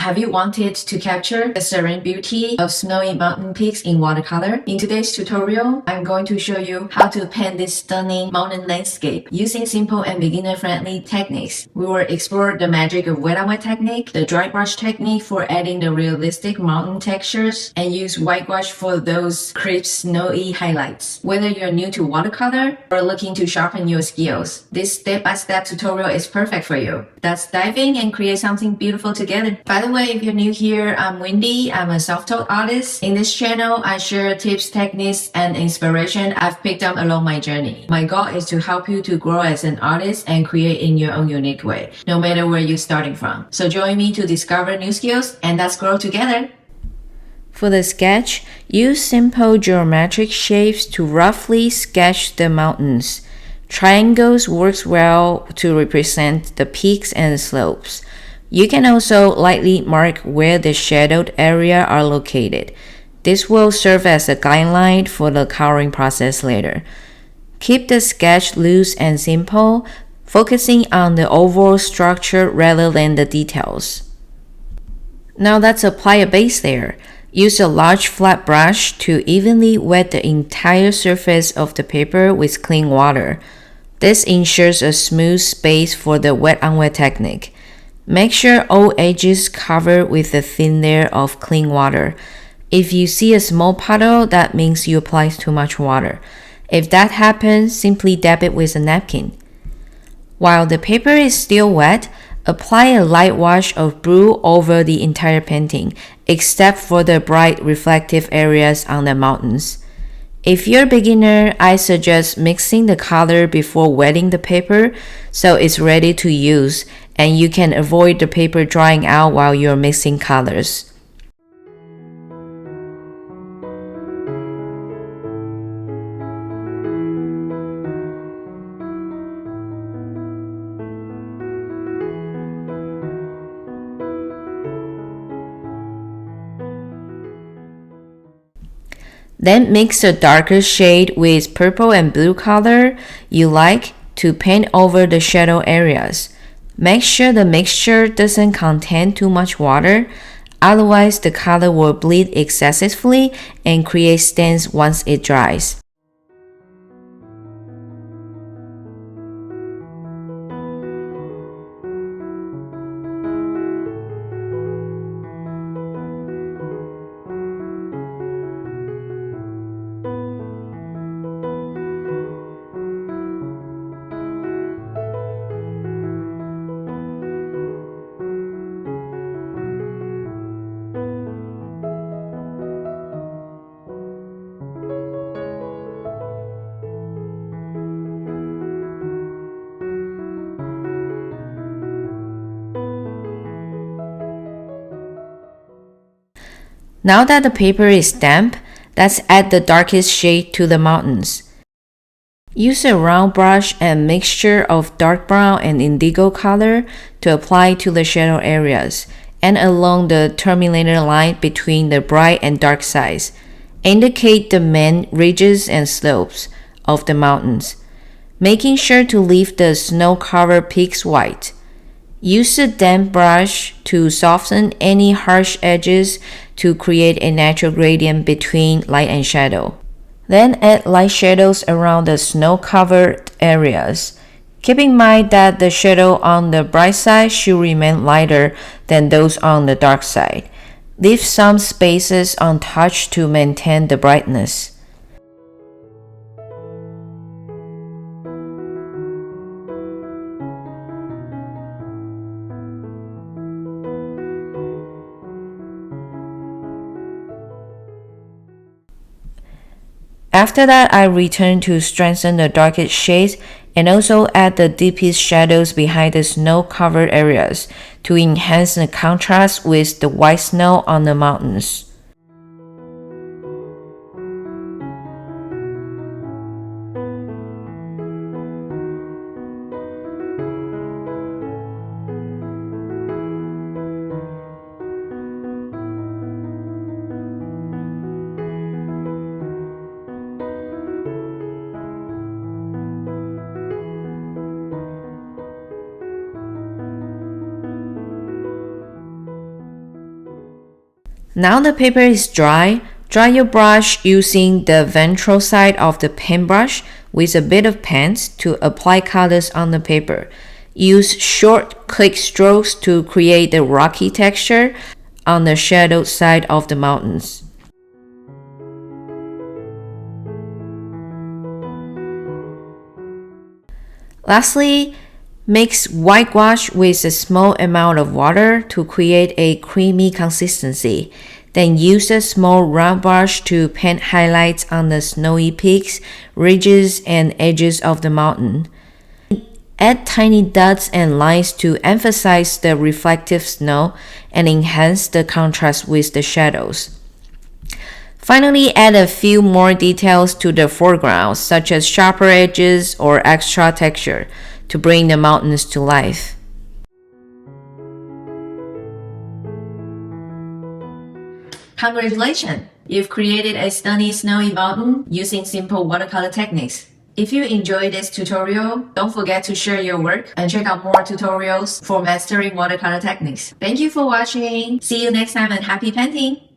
Have you wanted to capture the serene beauty of snowy mountain peaks in watercolor? In today's tutorial, I'm going to show you how to paint this stunning mountain landscape using simple and beginner-friendly techniques. We will explore the magic of wet-on-wet technique, the dry brush technique for adding the realistic mountain textures, and use white gouache for those crisp, snowy highlights. Whether you're new to watercolor or looking to sharpen your skills, this step-by-step tutorial is perfect for you. Let's dive in and create something beautiful together. By the way, if you're new here, I'm Wendy. I'm a self-taught artist. In this channel, I share tips, techniques, and inspiration I've picked up along my journey. My goal is to help you to grow as an artist and create in your own unique way, no matter where you're starting from. So join me to discover new skills and let's grow together. For the sketch, use simple geometric shapes to roughly sketch the mountains. Triangles works well to represent the peaks and slopes. You can also lightly mark where the shadowed area are located. This will serve as a guideline for the coloring process later. Keep the sketch loose and simple, focusing on the overall structure rather than the details. Now let's apply a base layer. Use a large flat brush to evenly wet the entire surface of the paper with clean water. This ensures a smooth space for the wet-on-wet technique. Make sure all edges cover with a thin layer of clean water. If you see a small puddle, that means you applied too much water. If that happens, simply dab it with a napkin. While the paper is still wet, apply a light wash of blue over the entire painting, except for the bright reflective areas on the mountains. If you're a beginner, I suggest mixing the color before wetting the paper so it's ready to use, and you can avoid the paper drying out while you're mixing colors. Then mix a darker shade with purple and blue color you like to paint over the shadow areas. Make sure the mixture doesn't contain too much water, otherwise the color will bleed excessively and create stains once it dries. Now that the paper is damp, let's add the darkest shade to the mountains. Use a round brush and mixture of dark brown and indigo color to apply to the shadow areas and along the terminator line between the bright and dark sides. Indicate the main ridges and slopes of the mountains, making sure to leave the snow-covered peaks white. Use a damp brush to soften any harsh edges to create a natural gradient between light and shadow. Then add light shadows around the snow-covered areas. Keep in mind that the shadow on the bright side should remain lighter than those on the dark side. Leave some spaces untouched to maintain the brightness. After that, I return to strengthen the darkest shades and also add the deepest shadows behind the snow-covered areas to enhance the contrast with the white snow on the mountains. Now the paper is dry. Dry your brush using the ventral side of the paintbrush with a bit of paint to apply colors on the paper. Use short, quick strokes to create the rocky texture on the shadowed side of the mountains. Lastly, mix white gouache with a small amount of water to create a creamy consistency. Then use a small round brush to paint highlights on the snowy peaks, ridges, and edges of the mountain. Add tiny dots and lines to emphasize the reflective snow and enhance the contrast with the shadows. Finally, add a few more details to the foreground, such as sharper edges or extra texture, to bring the mountains to life. Congratulations! You've created a stunning snowy mountain using simple watercolor techniques. If you enjoyed this tutorial, don't forget to share your work and check out more tutorials for mastering watercolor techniques. Thank you for watching. See you next time and happy painting!